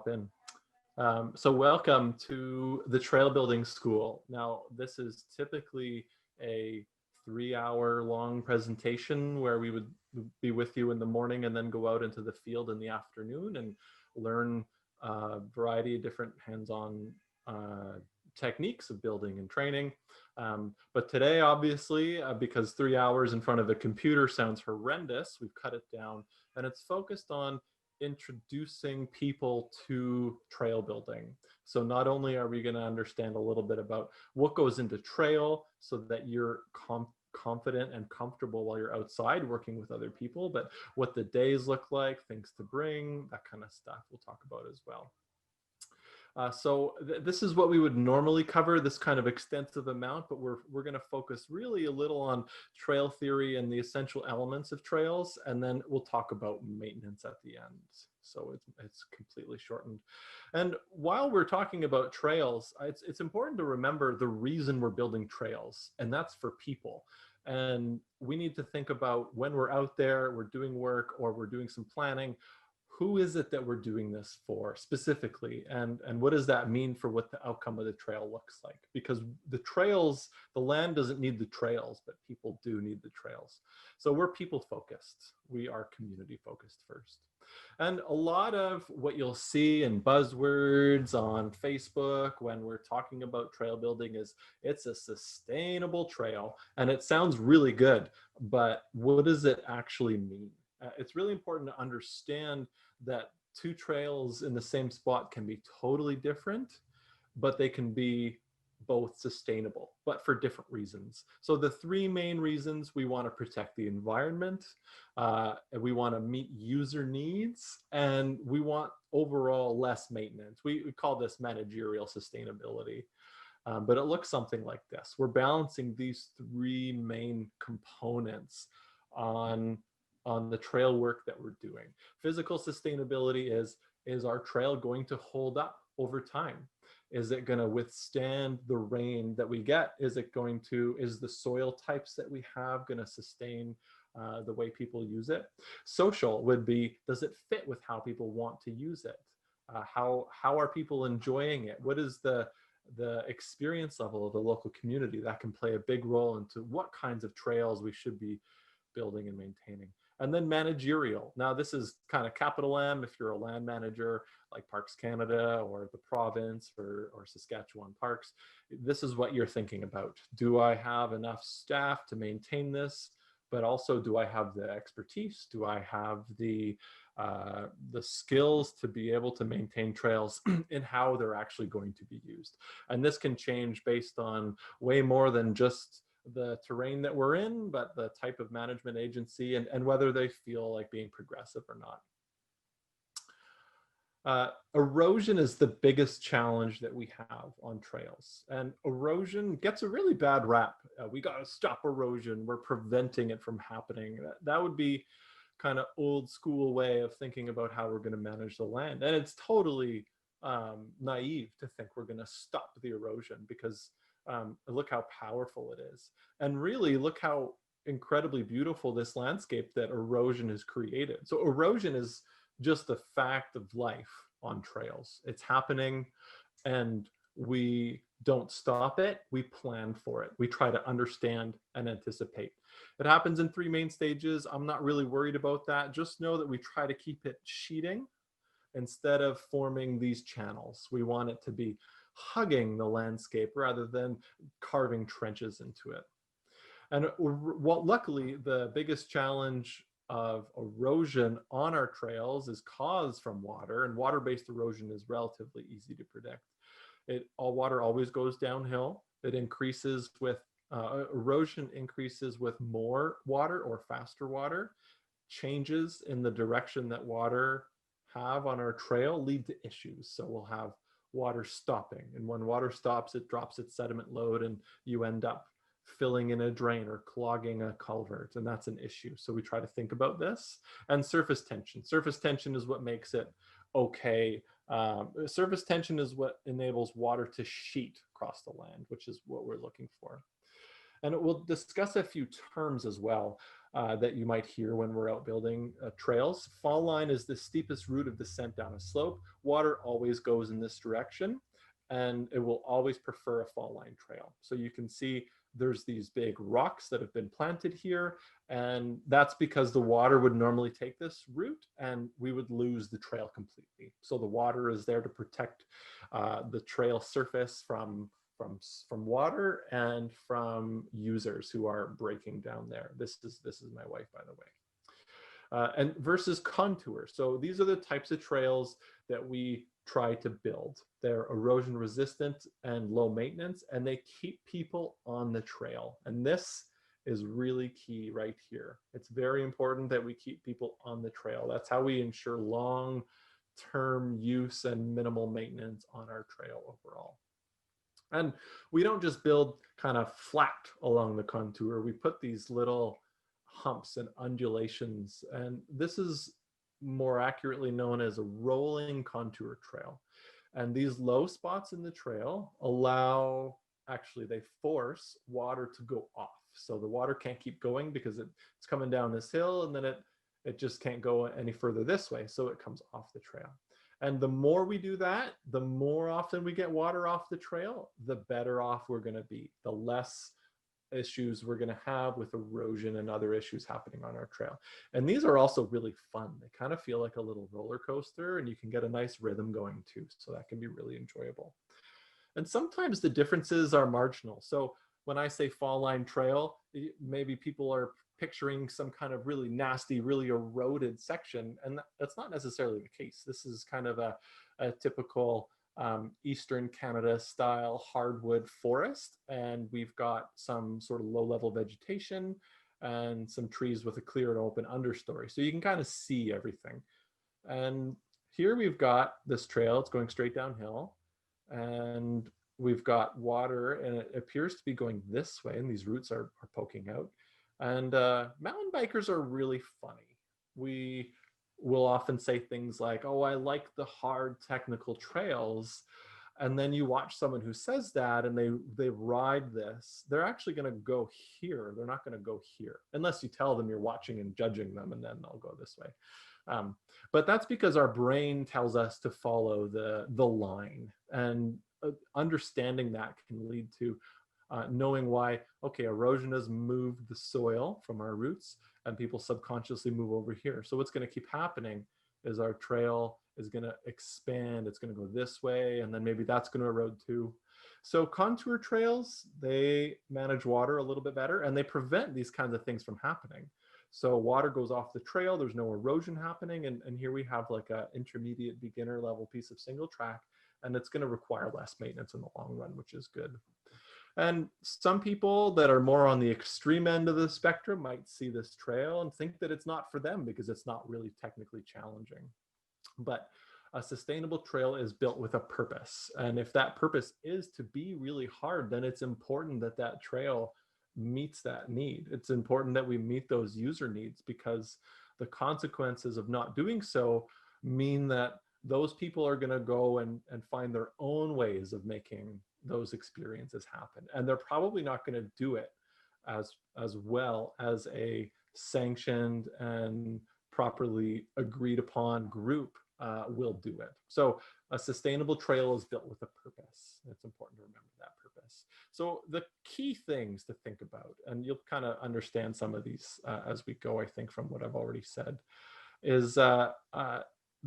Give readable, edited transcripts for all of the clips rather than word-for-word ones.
In. So welcome to the Trail Building School. Now, this is typically a 3-hour long presentation where we would be with you in the morning and then go out into the field in the afternoon and learn a variety of different hands-on techniques of building and training. But today, obviously, because 3 hours in front of a computer sounds horrendous, we've cut it down and it's focused on introducing people to trail building. So not only are we going to understand a little bit about what goes into trail so that you're confident and comfortable while you're outside working with other people, but what the days look like, things to bring, that kind of stuff we'll talk about as well. This is what we would normally cover, this kind of extensive amount, but we're going to focus really a little on trail theory and the essential elements of trails, and then we'll talk about maintenance at the end. So it's completely shortened. And while we're talking about trails, it's important to remember the reason we're building trails, and that's for people. And we need to think about when we're out there, we're doing work, or we're doing some planning, who is it that we're doing this for specifically, and what does that mean for what the outcome of the trail looks like? Because the trails, the land doesn't need the trails, but people do need the trails. So we're people focused. We are community focused first. And a lot of what you'll see in buzzwords on Facebook when we're talking about trail building is it's a sustainable trail, and it sounds really good, but what does it actually mean? It's really important to understand that two trails in the same spot can be totally different, but they can be both sustainable, but for different reasons. So the three main reasons: we want to protect the environment, we want to meet user needs, and we want overall less maintenance. We call this managerial sustainability. But it looks something like this. We're balancing these three main components on the trail work that we're doing. Physical sustainability is our trail going to hold up over time? Is it going to withstand the rain that we get? Is the soil types that we have going to sustain the way people use it? Social would be, does it fit with how people want to use it? How are people enjoying it? What is the experience level of the local community? That can play a big role into what kinds of trails we should be building and maintaining. And then managerial. Now, this is kind of capital M if you're a land manager like Parks Canada or the province or Saskatchewan Parks. This is what you're thinking about. Do I have enough staff to maintain this? But also, do I have the expertise? Do I have the skills to be able to maintain trails in how they're actually going to be used? And this can change based on way more than just the terrain that we're in, but the type of management agency and whether they feel like being progressive or not. Erosion is the biggest challenge that we have on trails, and erosion gets a really bad rap. We got to stop erosion. We're preventing it from happening. That would be kind of old school way of thinking about how we're going to manage the land. And it's totally naive to think we're going to stop the erosion, because look how powerful it is. And really look how incredibly beautiful this landscape that erosion has created. So erosion is just a fact of life on trails. It's happening, and we don't stop it. We plan for it. We try to understand and anticipate. It happens in three main stages. I'm not really worried about that. Just know that we try to keep it sheeting instead of forming these channels. We want it to be hugging the landscape rather than carving trenches into it. And luckily, the biggest challenge of erosion on our trails is caused from water, and water-based erosion is relatively easy to predict. All water always goes downhill. It increases with erosion increases with more water or faster water. Changes in the direction that water have on our trail lead to issues. So we'll have water stopping, and when water stops, it drops its sediment load, and you end up filling in a drain or clogging a culvert, and that's an issue. So we try to think about this. And surface tension. Surface tension is what makes it okay. Surface tension is what enables water to sheet across the land, which is what we're looking for. And we'll discuss a few terms as well that you might hear when we're out building trails. Fall line is the steepest route of descent down a slope. Water always goes in this direction, and it will always prefer a fall line trail. So you can see there's these big rocks that have been planted here, and that's because the water would normally take this route and we would lose the trail completely. So the water is there to protect the trail surface from water and from users who are breaking down there. This is my wife, by the way. And versus contour. So these are the types of trails that we try to build. They're erosion resistant and low maintenance, and they keep people on the trail. And this is really key right here. It's very important that we keep people on the trail. That's how we ensure long-term use and minimal maintenance on our trail overall. And we don't just build kind of flat along the contour. We put these little humps and undulations, and this is more accurately known as a rolling contour trail. And these low spots in the trail they force water to go off. So the water can't keep going because it's coming down this hill, and then it just can't go any further this way. So it comes off the trail. And the more we do that, the more often we get water off the trail, the better off we're going to be, the less issues we're going to have with erosion and other issues happening on our trail. And these are also really fun. They kind of feel like a little roller coaster, and you can get a nice rhythm going too. So that can be really enjoyable. And sometimes the differences are marginal. So when I say fall line trail, maybe people are picturing some kind of really nasty, really eroded section, and that's not necessarily the case. This is kind of a typical Eastern Canada style hardwood forest, and we've got some sort of low level vegetation and some trees with a clear and open understory. So you can kind of see everything. And here we've got this trail, it's going straight downhill, and we've got water, and it appears to be going this way, and these roots are poking out. And mountain bikers are really funny. We will often say things like, oh, I like the hard technical trails. And then you watch someone who says that and they ride this, they're actually going to go here. They're not going to go here unless you tell them you're watching and judging them, and then they'll go this way. But that's because our brain tells us to follow the line, and understanding that can lead to knowing why, okay, erosion has moved the soil from our roots and people subconsciously move over here. So what's going to keep happening is our trail is going to expand. It's going to go this way, and then maybe that's going to erode too. So contour trails, they manage water a little bit better, and they prevent these kinds of things from happening. So water goes off the trail, there's no erosion happening, and here we have like an intermediate beginner level piece of single track, and it's going to require less maintenance in the long run, which is good. And some people that are more on the extreme end of the spectrum might see this trail and think that it's not for them because it's not really technically challenging. But a sustainable trail is built with a purpose. And if that purpose is to be really hard, then it's important that that trail meets that need. It's important that we meet those user needs, because the consequences of not doing so mean that those people are going to go and find their own ways of making those experiences happen. And they're probably not going to do it as well as a sanctioned and properly agreed upon group will do it. So a sustainable trail is built with a purpose. It's important to remember that purpose. So the key things to think about, and you'll kind of understand some of these as we go, I think, from what I've already said, is the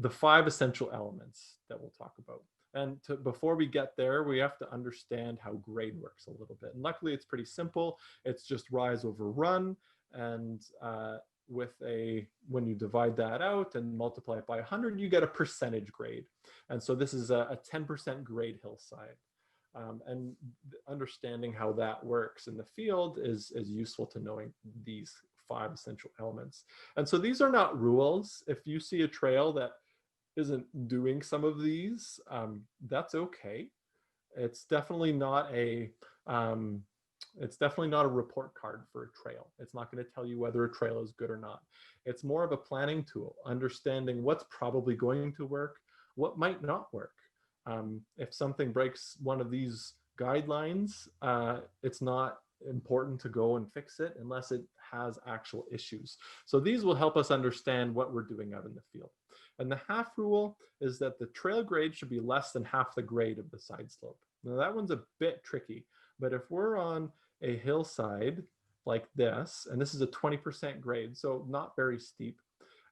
5 essential elements that we'll talk about. And before we get there, we have to understand how grade works a little bit. And luckily, it's pretty simple. It's just rise over run. And when you divide that out and multiply it by 100, you get a percentage grade. And so this is a 10% grade hillside. And understanding how that works in the field is useful to knowing these 5 essential elements. And so these are not rules. If you see a trail that isn't doing some of these, that's okay. It's definitely not a report card for a trail. It's not going to tell you whether a trail is good or not. It's more of a planning tool, understanding what's probably going to work, what might not work. If something breaks one of these guidelines, it's not important to go and fix it unless it has actual issues. So these will help us understand what we're doing out in the field. And the half rule is that the trail grade should be less than half the grade of the side slope. Now that one's a bit tricky, but if we're on a hillside like this, and this is a 20% grade, so not very steep,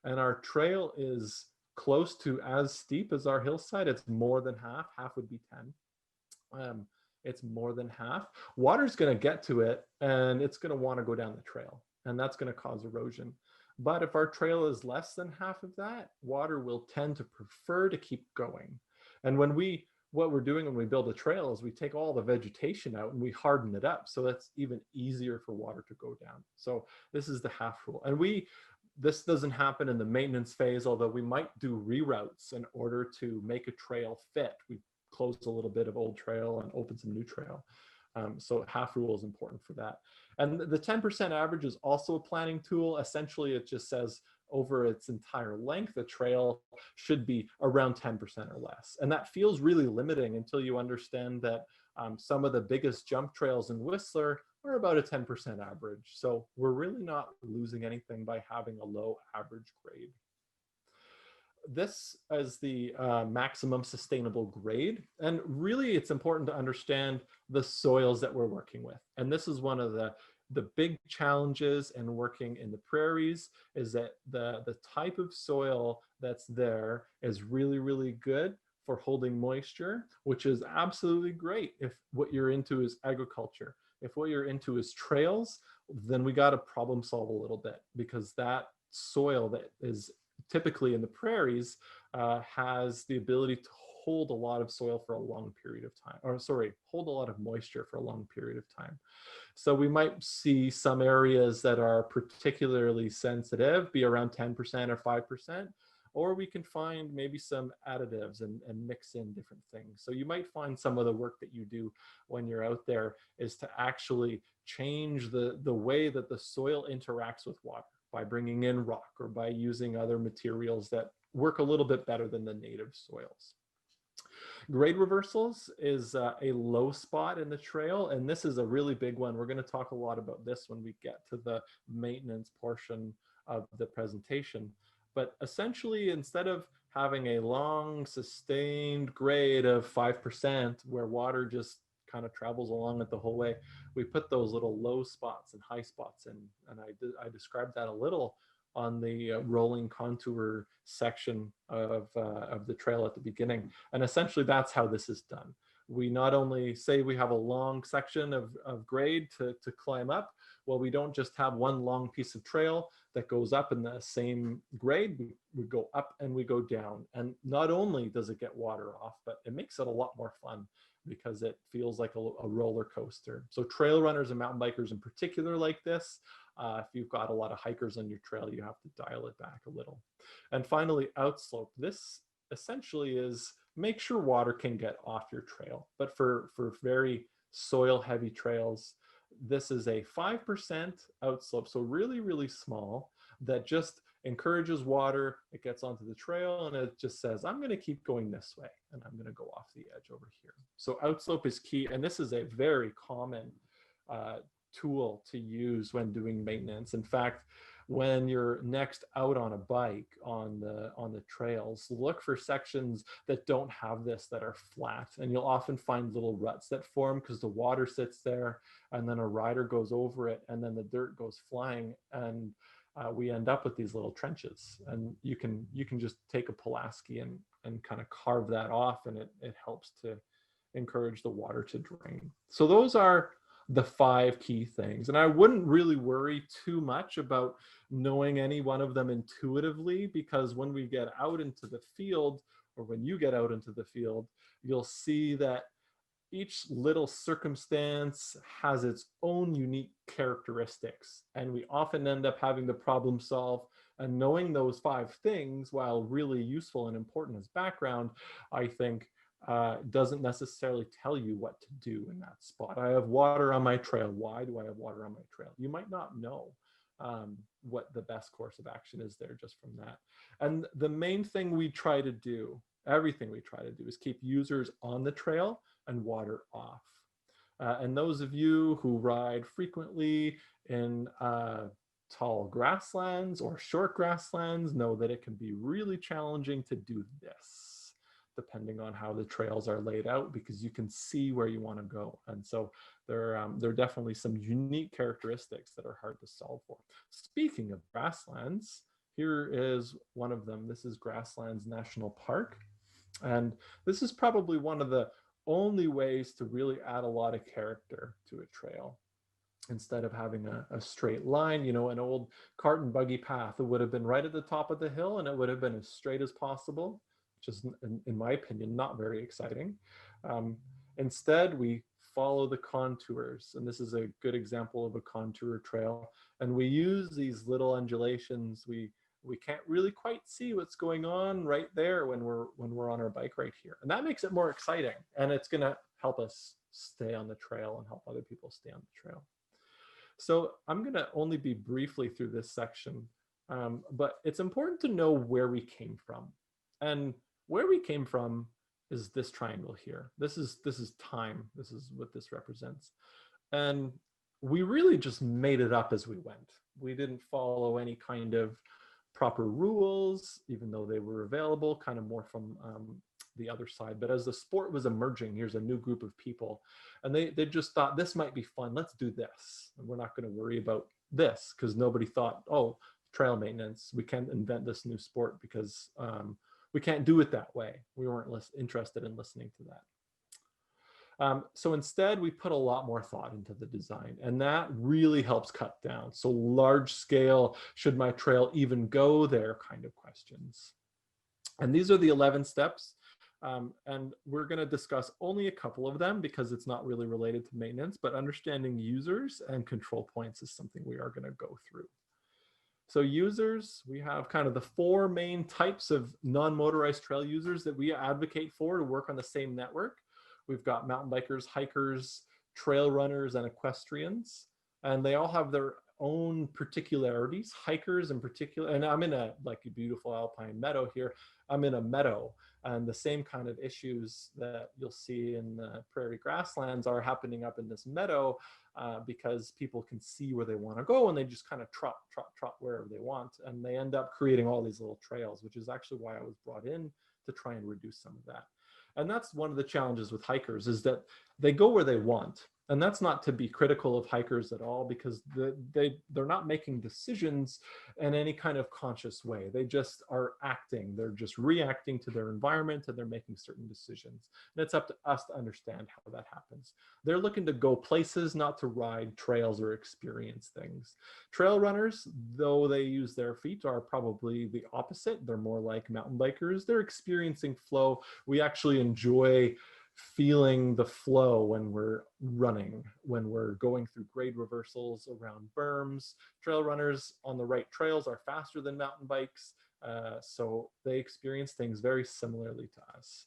and our trail is close to as steep as our hillside, it's more than half. Half would be 10. It's more than half. Water's going to get to it and it's going to want to go down the trail, and that's going to cause erosion. But if our trail is less than half of that, water will tend to prefer to keep going. And what we're doing when we build a trail is we take all the vegetation out and we harden it up, so that's even easier for water to go down. So this is the half rule. And this doesn't happen in the maintenance phase, although we might do reroutes in order to make a trail fit. We close a little bit of old trail and open some new trail. So half rule is important for that. And the 10% average is also a planning tool. Essentially, it just says over its entire length, the trail should be around 10% or less. And that feels really limiting until you understand that some of the biggest jump trails in Whistler are about a 10% average. So we're really not losing anything by having a low average grade. This is the maximum sustainable grade. And really, it's important to understand the soils that we're working with. And this is one of the big challenges in working in the prairies, is that the type of soil that's there is really, really good for holding moisture, which is absolutely great if what you're into is agriculture. If what you're into is trails, then we got to problem solve a little bit, because that soil that is typically in the prairies has the ability to hold a lot of soil for a long period of time, or sorry, hold a lot of moisture for a long period of time. So we might see some areas that are particularly sensitive be around 10% or 5%, or we can find maybe some additives and mix in different things. So you might find some of the work that you do when you're out there is to actually change the way that the soil interacts with water, by bringing in rock or by using other materials that work a little bit better than the native soils. Grade reversals is a low spot in the trail, and this is a really big one. We're going to talk a lot about this when we get to the maintenance portion of the presentation. But essentially, instead of having a long sustained grade of 5% where water just kind of travels along it the whole way, we put those little low spots and high spots in. And I described that a little on the rolling contour section of the trail at the beginning. And essentially that's how this is done. We not only say we have a long section of grade to climb up, well, we don't just have one long piece of trail that goes up in the same grade, we go up and we go down. And not only does it get water off, but it makes it a lot more fun, because it feels like a roller coaster. So trail runners and mountain bikers in particular like this. If you've got a lot of hikers on your trail, you have to dial it back a little. And finally, outslope. This essentially is make sure water can get off your trail. But for very soil heavy trails, this is a 5% outslope. So really, really small, that just encourages water. It gets onto the trail and it just says, I'm going to keep going this way and I'm going to go off the edge over here. So outslope is key. And this is a very common tool to use when doing maintenance. In fact, when you're next out on a bike on the trails, look for sections that don't have this, that are flat, and you'll often find little ruts that form because the water sits there and then a rider goes over it and then the dirt goes flying, and we end up with these little trenches. And you can just take a Pulaski and kind of carve that off, and it helps to encourage the water to drain. So those are the 5 key things. And I wouldn't really worry too much about knowing any one of them intuitively, because when we get out into the field, or when you get out into the field, you'll see that each little circumstance has its own unique characteristics. And we often end up having to problem solve. And knowing those 5 things, while really useful and important as background, I think doesn't necessarily tell you what to do in that spot. I have water on my trail. Why do I have water on my trail? You might not know what the best course of action is there just from that. And the main thing we try to do, everything we try to do, is keep users on the trail and water off. And those of you who ride frequently in tall grasslands or short grasslands know that it can be really challenging to do this, depending on how the trails are laid out, because you can see where you want to go. And so there are definitely some unique characteristics that are hard to solve for. Speaking of grasslands, here is one of them. This is Grasslands National Park. And this is probably one of the only ways to really add a lot of character to a trail. Instead of having a straight line, you know, an old cart and buggy path, it would have been right at the top of the hill and it would have been as straight as possible, which is, in my opinion, not very exciting. Instead, we follow the contours, and this is a good example of a contour trail. And we use these little undulations. We can't really quite see what's going on right there when we're on our bike right here, and that makes it more exciting. And it's going to help us stay on the trail and help other people stay on the trail. So I'm going to only be briefly through this section, but it's important to know where we came from. And where we came from is this triangle here. This is time. This is what this represents. And we really just made it up as we went. We didn't follow any kind of proper rules, even though they were available, kind of more from the other side. But as the sport was emerging, here's a new group of people, and they just thought, this might be fun, let's do this. And we're not going to worry about this, because nobody thought, oh, trail maintenance, we can't invent this new sport because we can't do it that way. We weren't interested in listening to that. So instead, we put a lot more thought into the design, and that really helps cut down. So large scale, should my trail even go there kind of questions. And these are the 11 steps. And we're going to discuss only a couple of them because it's not really related to maintenance, but understanding users and control points is something we are going to go through. So users, we have kind of the 4 main types of non-motorized trail users that we advocate for to work on the same network. We've got mountain bikers, hikers, trail runners, and equestrians, and they all have their own particularities. Hikers in particular, and I'm in a beautiful alpine meadow here. I'm in a meadow, and the same kind of issues that you'll see in the prairie grasslands are happening up in this meadow because people can see where they want to go, and they just kind of trot wherever they want, and they end up creating all these little trails, which is actually why I was brought in, to try and reduce some of that. And that's one of the challenges with hikers, is that they go where they want. And that's not to be critical of hikers at all, because they're not making decisions in any kind of conscious way. They just are acting. They're just reacting to their environment, and they're making certain decisions. And it's up to us to understand how that happens. They're looking to go places, not to ride trails or experience things. Trail runners, though they use their feet, are probably the opposite. They're more like mountain bikers. They're experiencing flow. We actually enjoy feeling the flow when we're running, when we're going through grade reversals around berms. Trail runners on the right trails are faster than mountain bikes, so they experience things very similarly to us.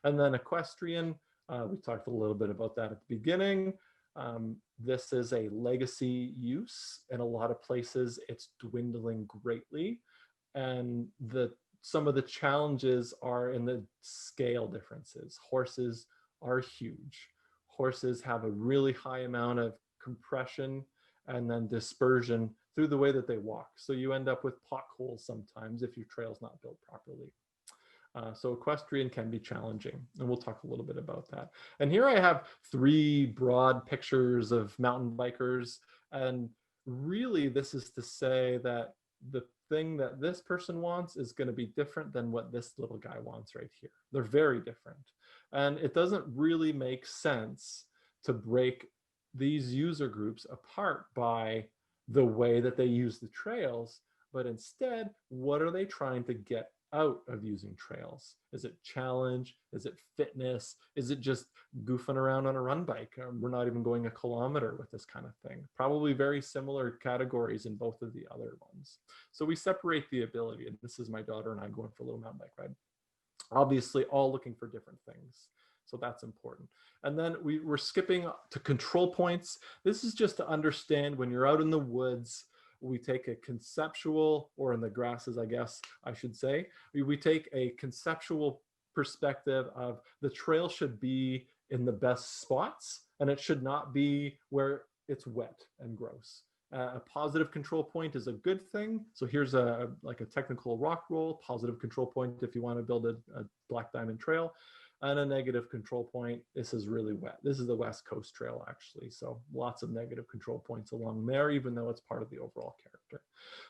And then equestrian, we talked a little bit about that at the beginning. This is a legacy use. In a lot of places, it's dwindling greatly, and some of the challenges are in the scale differences. Horses are huge. Horses have a really high amount of compression and then dispersion through the way that they walk. So you end up with potholes sometimes if your trail's not built properly. So equestrian can be challenging, and we'll talk a little bit about that. And here I have 3 broad pictures of mountain bikers, and really this is to say that the thing that this person wants is going to be different than what this little guy wants right here. They're very different. And it doesn't really make sense to break these user groups apart by the way that they use the trails, but instead, what are they trying to get out of using trails? Is it challenge? Is it fitness? Is it just goofing around on a run bike? We're not even going a kilometer with this kind of thing. Probably very similar categories in both of the other ones. So we separate the ability, and this is my daughter and I going for a little mountain bike ride. Obviously all looking for different things. So that's important. And then we're skipping to control points. This is just to understand when you're out in the woods, we take a conceptual, or in the grasses, I guess I should say, we take a conceptual perspective of the trail should be in the best spots, and it should not be where it's wet and gross. A positive control point is a good thing. So here's like a technical rock roll, positive control point if you want to build a black diamond trail, and a negative control point. This is really wet. This is the West Coast Trail, actually. So lots of negative control points along there, even though it's part of the overall character.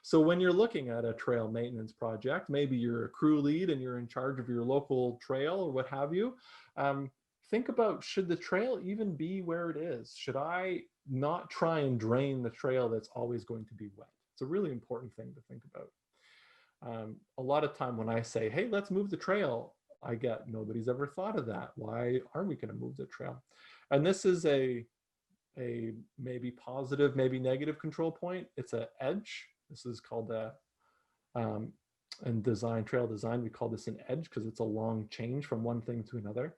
So when you're looking at a trail maintenance project, maybe you're a crew lead and you're in charge of your local trail or what have you. Think about, should the trail even be where it is? Should I not try and drain the trail that's always going to be wet? It's a really important thing to think about. A lot of time when I say, hey, let's move the trail, I get, nobody's ever thought of that. Why are we going to move the trail? And this is a maybe positive, maybe negative control point. It's an edge. This is called in trail design, we call this an edge because it's a long change from one thing to another.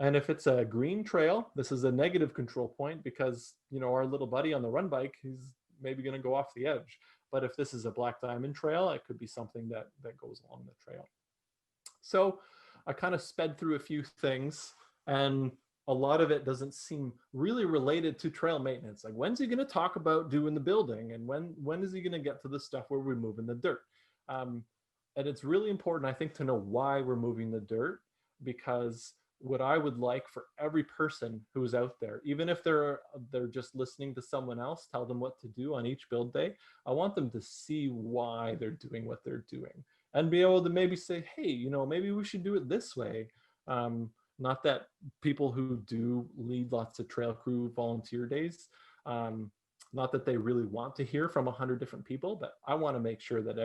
And if it's a green trail, this is a negative control point because, you know, our little buddy on the run bike, he's maybe going to go off the edge. But if this is a black diamond trail, it could be something that goes along the trail. So I kind of sped through a few things, and a lot of it doesn't seem really related to trail maintenance. Like, when's he going to talk about doing the building? And when is he going to get to the stuff where we're moving the dirt? And it's really important, I think, to know why we're moving the dirt, because what I would like for every person who's out there, even if they're just listening to someone else tell them what to do on each build day, I want them to see why they're doing what they're doing and be able to maybe say, hey, you know, maybe we should do it this way. Not that people who do lead lots of trail crew volunteer days, not that they really want to hear from 100 different people, but I want to make sure that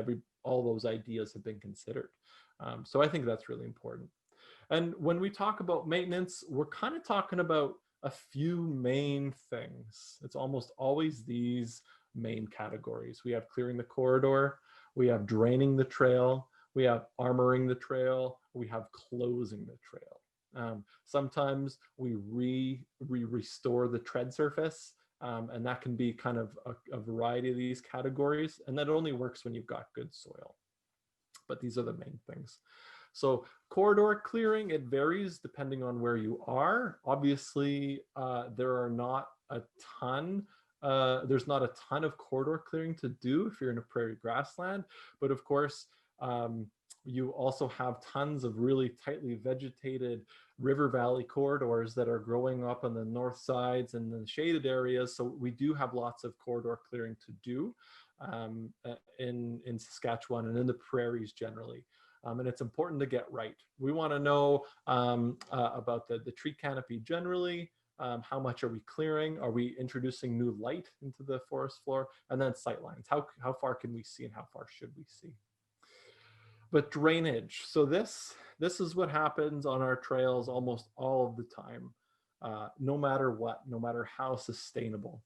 all those ideas have been considered. So I think that's really important. And when we talk about maintenance, we're kind of talking about a few main things. It's almost always these main categories. We have clearing the corridor, we have draining the trail, we have armoring the trail, we have closing the trail. Sometimes we restore the tread surface, and that can be kind of a variety of these categories, and that only works when you've got good soil. But these are the main things. So corridor clearing, it varies depending on where you are. Obviously, there's not a ton of corridor clearing to do if you're in a prairie grassland, but of course, you also have tons of really tightly vegetated river valley corridors that are growing up on the north sides and the shaded areas. So we do have lots of corridor clearing to do in Saskatchewan and in the prairies generally. And it's important to get right. We want to know about the tree canopy generally. How much are we clearing? Are we introducing new light into the forest floor? And then sight lines. How far can we see and how far should we see? But drainage. So this is what happens on our trails almost all of the time, no matter what, no matter how sustainable.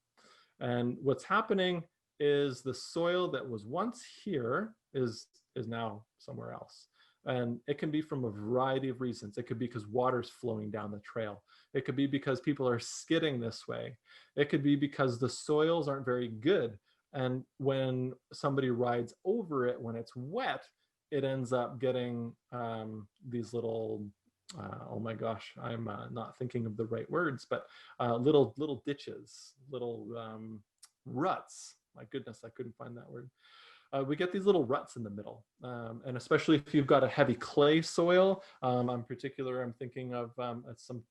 And what's happening is the soil that was once here is now somewhere else. And it can be from a variety of reasons. It could be because water's flowing down the trail. It could be because people are skidding this way. It could be because the soils aren't very good. And when somebody rides over it, when it's wet, it ends up getting these little, oh my gosh, I'm not thinking of the right words, but little ditches, little ruts. My goodness, I couldn't find that word. We get these little ruts in the middle. And especially if you've got a heavy clay soil, in particular, I'm thinking of some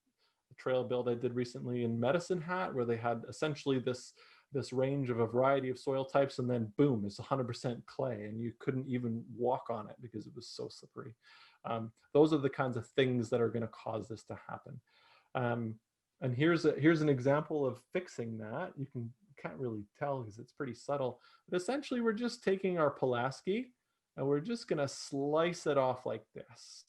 trail build I did recently in Medicine Hat, where they had essentially this range of a variety of soil types, and then boom, it's 100% clay, and you couldn't even walk on it because it was so slippery. Those are the kinds of things that are going to cause this to happen. And here's an example of fixing that. You can't really tell because it's pretty subtle, but essentially we're just taking our Pulaski and we're just going to slice it off like this.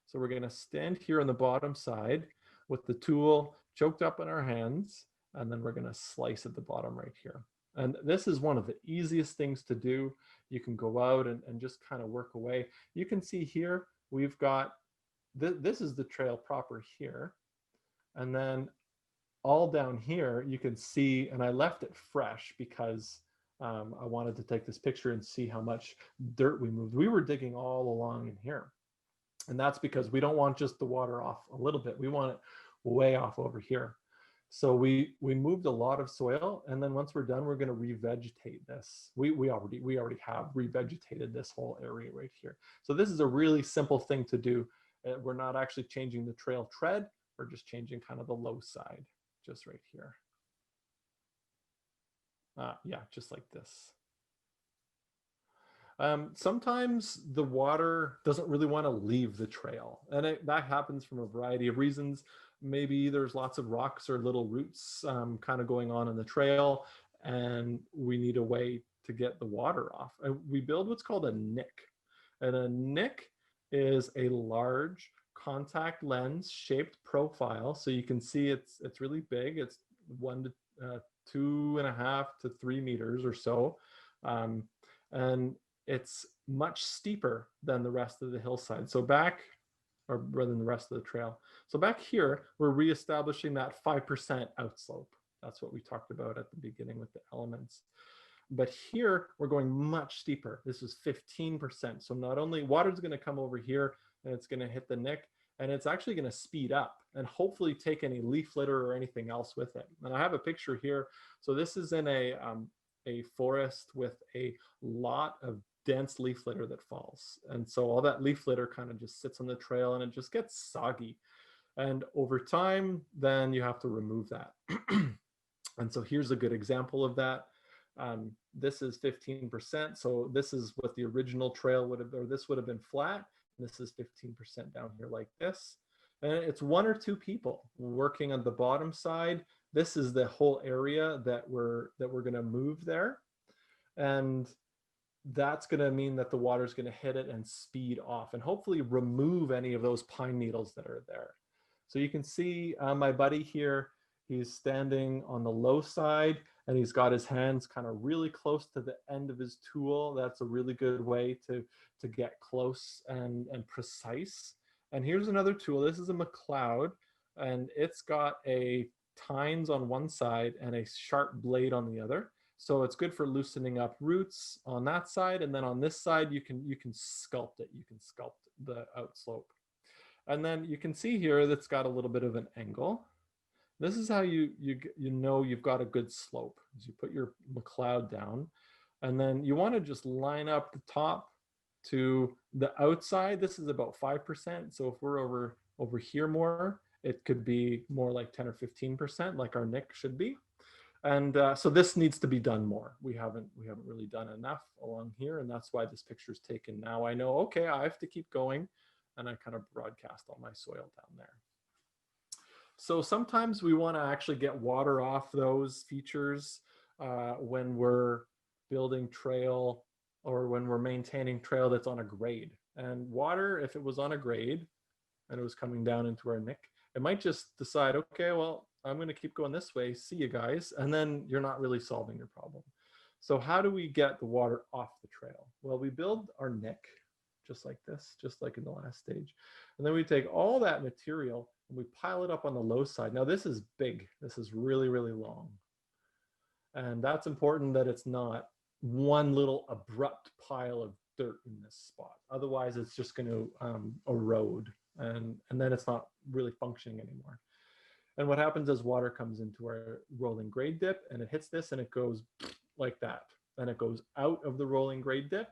So we're going to stand here on the bottom side with the tool choked up in our hands, and then we're going to slice at the bottom right here. And this is one of the easiest things to do. You can go out and just kind of work away. You can see here, we've got, this is the trail proper here. And then all down here, you can see, and I left it fresh because I wanted to take this picture and see how much dirt we moved. We were digging all along in here. And that's because we don't want just the water off a little bit. We want it way off over here. So we moved a lot of soil, and then once we're done, we're going to revegetate this. We already have revegetated this whole area right here. So this is a really simple thing to do. We're not actually changing the trail tread. We're just changing kind of the low side, just right here. Yeah, just like this. Sometimes the water doesn't really want to leave the trail, and that happens from a variety of reasons. Maybe there's lots of rocks or little roots kind of going on in the trail, and we need a way to get the water off. And we build what's called a nick, and a nick is a large contact lens shaped profile. So you can see it's really big. It's 1 to 2.5 to 3 meters or so, and it's much steeper than the rest of the hillside. So back, or rather than the rest of the trail. So back here, we're reestablishing that 5% outslope. That's what we talked about at the beginning with the elements. But here, we're going much steeper. This is 15%. So not only water's gonna come over here and it's gonna hit the nick, and it's actually gonna speed up and hopefully take any leaf litter or anything else with it. And I have a picture here. So this is in a forest with a lot of dense leaf litter that falls. And so all that leaf litter kind of just sits on the trail and it just gets soggy. And over time, then you have to remove that. And so here's a good example of that. This is 15%. So this is what the original trail would have, or this would have been flat. This is 15% down here like this. And it's 1 or 2 people working on the bottom side. This is the whole area that we're going to move there. And that's going to mean that the water is going to hit it and speed off and hopefully remove any of those pine needles that are there. So you can see my buddy here, he's standing on the low side and he's got his hands kind of really close to the end of his tool. That's a really good way to get close and precise. And here's another tool. This is a McLeod, and it's got a tines on one side and a sharp blade on the other. So it's good for loosening up roots on that side. And then on this side, you can sculpt it. You can sculpt the outslope. And then you can see here that's got a little bit of an angle. This is how you know you've got a good slope. As you put your McLeod down, and then you want to just line up the top to the outside. This is about 5%. So if we're over here more, it could be more like 10 or 15%, like our nick should be. And so this needs to be done more. We haven't really done enough along here, and that's why this picture is taken now. I know, okay, I have to keep going, and I kind of broadcast all my soil down there. So sometimes we want to actually get water off those features when we're building trail or when we're maintaining trail that's on a grade. And water, if it was on a grade and it was coming down into our nick, it might just decide, okay, well, I'm going to keep going this way. See you guys. And then you're not really solving your problem. So how do we get the water off the trail? Well, we build our nick just like this, just like in the last stage. And then we take all that material and we pile it up on the low side. Now this is big. This is really, really long. And that's important that it's not one little abrupt pile of dirt in this spot. Otherwise, it's just going to erode. And then it's not really functioning anymore. And what happens is water comes into our rolling grade dip and it hits this and it goes like that. And it goes out of the rolling grade dip.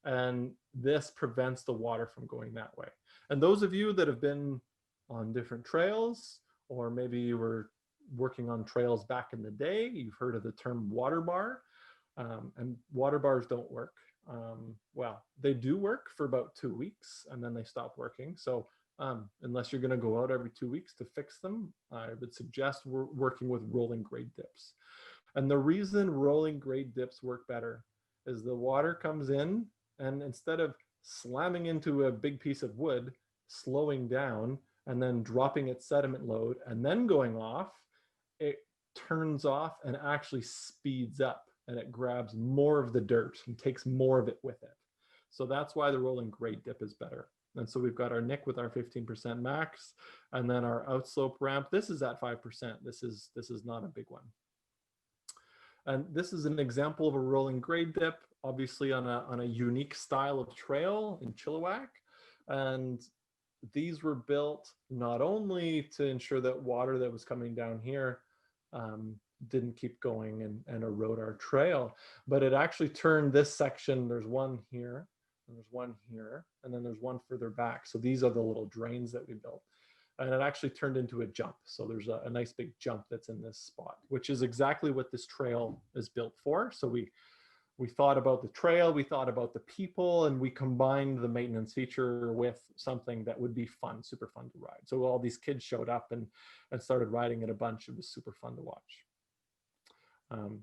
And this prevents the water from going that way. And those of you that have been on different trails, or maybe you were working on trails back in the day, you've heard of the term water bar. And water bars don't work. Well, they do work for about 2 weeks and then they stop working. So unless you're going to go out every 2 weeks to fix them, I would suggest we're working with rolling grade dips. And the reason rolling grade dips work better is the water comes in, and instead of slamming into a big piece of wood, slowing down and then dropping its sediment load and then going off, it turns off and actually speeds up, and it grabs more of the dirt and takes more of it with it. So that's why the rolling grade dip is better. And so we've got our nick with our 15% max, and then our outslope ramp. This is at 5%. This is not a big one. And this is an example of a rolling grade dip, obviously on a unique style of trail in Chilliwack. And these were built not only to ensure that water that was coming down here didn't keep going and erode our trail. But it actually turned this section, there's one here, and there's one here, and then there's one further back. So these are the little drains that we built. And it actually turned into a jump. So there's a nice big jump that's in this spot, which is exactly what this trail is built for. So we thought about the trail, we thought about the people, and we combined the maintenance feature with something that would be fun, super fun to ride. So all these kids showed up and started riding it a bunch. It was super fun to watch.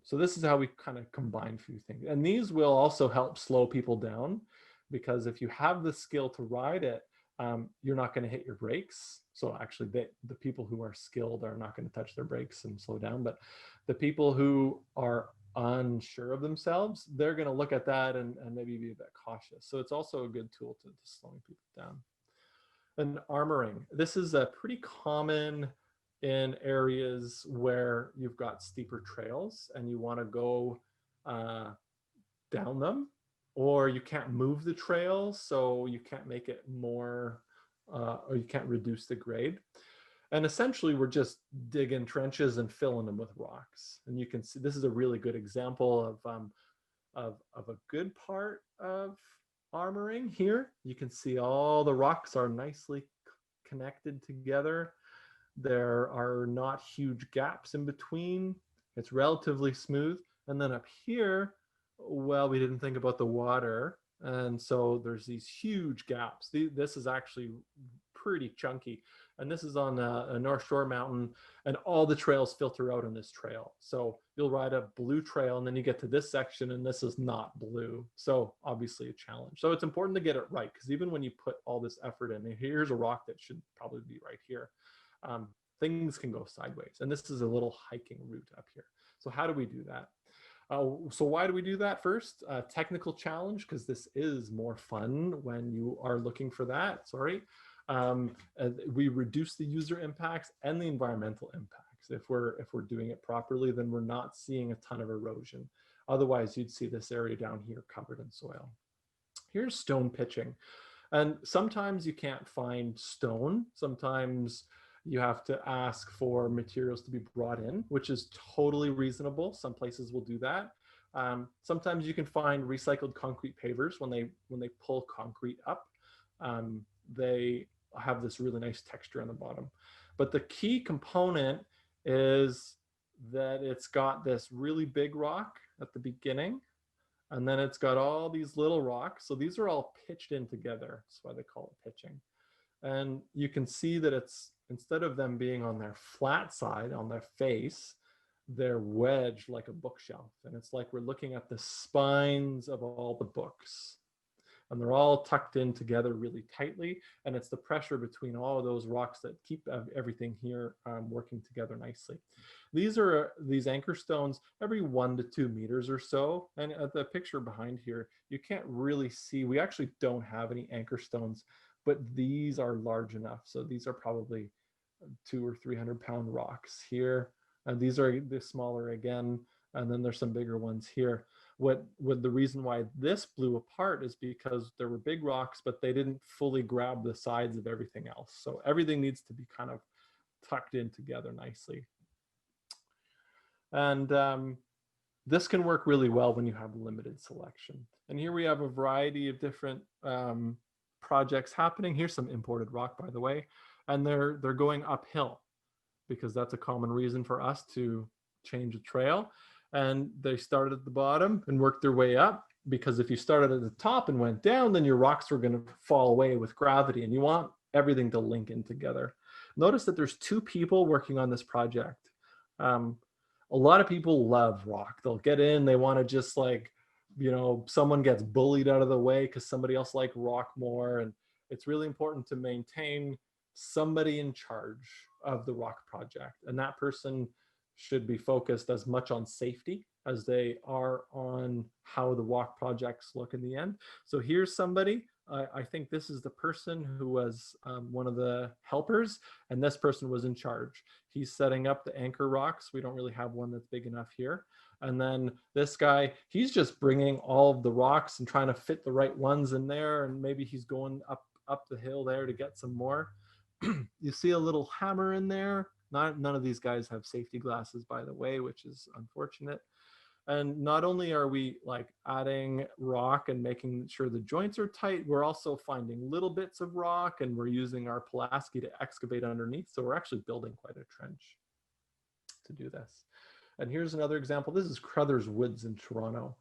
So this is how we kind of combine a few things. And these will also help slow people down, because if you have the skill to ride it, you're not going to hit your brakes. So actually the people who are skilled are not going to touch their brakes and slow down, but the people who are unsure of themselves, they're going to look at that and maybe be a bit cautious. So it's also a good tool to slowing people down. And armoring. This is a pretty common in areas where you've got steeper trails and you want to go down them, or you can't move the trail, so you can't make it more, or you can't reduce the grade. And essentially, we're just digging trenches and filling them with rocks. And you can see this is a really good example of a good part of armoring here. You can see all the rocks are nicely connected together. There are not huge gaps in between. It's relatively smooth. And then up here, well, we didn't think about the water. And so there's these huge gaps. This is actually pretty chunky. And this is on a North Shore mountain, and all the trails filter out on this trail. So you'll ride a blue trail and then you get to this section and this is not blue. So obviously a challenge. So it's important to get it right, because even when you put all this effort in, here's a rock that should probably be right here. Things can go sideways. And this is a little hiking route up here. So how do we do that? So why do we do that first? Technical challenge, because this is more fun when you are looking for that, sorry. We reduce the user impacts and the environmental impacts. If we're doing it properly, then we're not seeing a ton of erosion. Otherwise, you'd see this area down here covered in soil. Here's stone pitching. And sometimes you can't find stone. Sometimes you have to ask for materials to be brought in, which is totally reasonable. Some places will do that. Sometimes you can find recycled concrete pavers when they pull concrete up. They have this really nice texture on the bottom. But the key component is that it's got this really big rock at the beginning, and then it's got all these little rocks. So these are all pitched in together. That's why they call it pitching. And you can see that it's, instead of them being on their flat side, on their face, they're wedged like a bookshelf. And it's like we're looking at the spines of all the books. And they're all tucked in together really tightly. And it's the pressure between all of those rocks that keep everything here working together nicely. These are these anchor stones every 1 to 2 meters or so. And at the picture behind here, you can't really see, we actually don't have any anchor stones, but these are large enough. So these are probably 200 or 300 pound rocks here. And these are the smaller again. And then there's some bigger ones here. What the reason why this blew apart is because there were big rocks, but they didn't fully grab the sides of everything else. So everything needs to be kind of tucked in together nicely. And this can work really well when you have limited selection. And here we have a variety of different projects happening. Here's some imported rock, by the way, and they're going uphill, because that's a common reason for us to change a trail. And they started at the bottom and worked their way up, because if you started at the top and went down, then your rocks were going to fall away with gravity, and you want everything to link in together. Notice that there's 2 people working on this project. A lot of people love rock. They'll get in, they want to just like, you know, someone gets bullied out of the way because somebody else likes rock more. And it's really important to maintain somebody in charge of the rock project. And that person should be focused as much on safety as they are on how the rock projects look in the end. So here's somebody, I think this is the person who was one of the helpers, and this person was in charge. He's setting up the anchor rocks. We don't really have one that's big enough here. And then this guy, he's just bringing all of the rocks and trying to fit the right ones in there. And maybe he's going up the hill there to get some more. You see a little hammer in there. None of these guys have safety glasses, by the way, which is unfortunate. And not only are we like adding rock and making sure the joints are tight, we're also finding little bits of rock, and we're using our Pulaski to excavate underneath. So we're actually building quite a trench to do this. And here's another example. This is Crothers Woods in Toronto.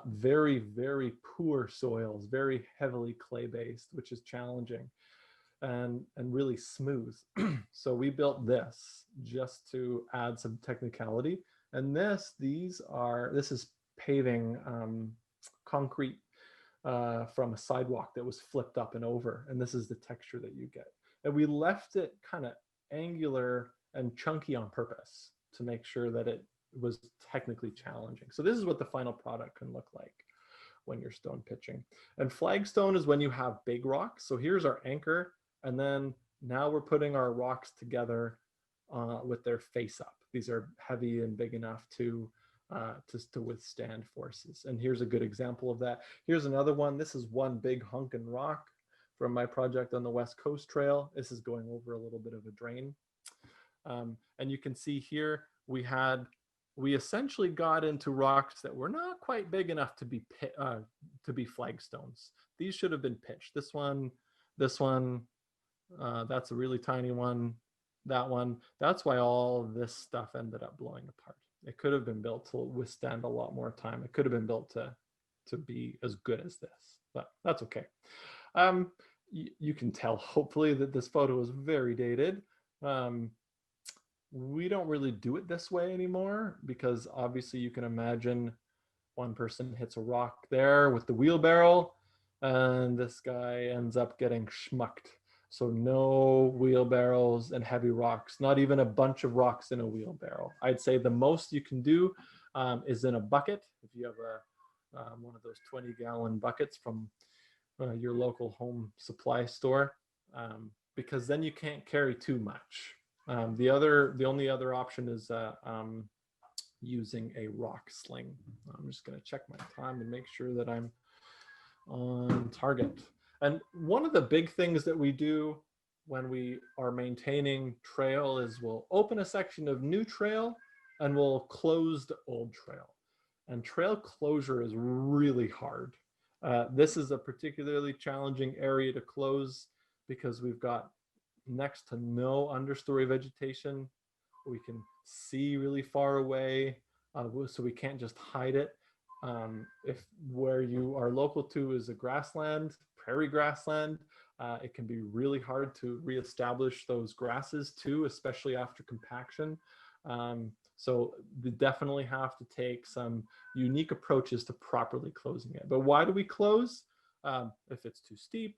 Very, very poor soils, very heavily clay-based, which is challenging and really smooth. So we built this just to add some technicality. And this is paving concrete from a sidewalk that was flipped up and over. And this is the texture that you get. And we left it kind of angular and chunky on purpose to make sure that it was technically challenging. So this is what the final product can look like when you're stone pitching. And flagstone is when you have big rocks. So here's our anchor. And then now we're putting our rocks together with their face up. These are heavy and big enough to withstand forces. And here's a good example of that. Here's another one. This is one big hunkin' rock from my project on the West Coast Trail. This is going over a little bit of a drain. And you can see here, we essentially got into rocks that were not quite big enough to be flagstones. These should have been pitched. This one, that's a really tiny one. That one, that's why all of this stuff ended up blowing apart. It could have been built to withstand a lot more time. It could have been built to be as good as this, but that's okay. You can tell hopefully that this photo is very dated. We don't really do it this way anymore because obviously you can imagine one person hits a rock there with the wheelbarrow and this guy ends up getting schmucked. So no wheelbarrows and heavy rocks, not even a bunch of rocks in a wheelbarrow. I'd say the most you can do is in a bucket. If you have one of those 20-gallon buckets from your local home supply store, because then you can't carry too much. The only other option is using a rock sling. I'm just going to check my time and make sure that I'm on target. And one of the big things that we do when we are maintaining trail is we'll open a section of new trail and we'll close the old trail. And trail closure is really hard. This is a particularly challenging area to close because we've got next to no understory vegetation. We can see really far away, so we can't just hide it. If where you are local to is a grassland, prairie grassland, it can be really hard to reestablish those grasses too, especially after compaction. So we definitely have to take some unique approaches to properly closing it. But why do we close? If it's too steep,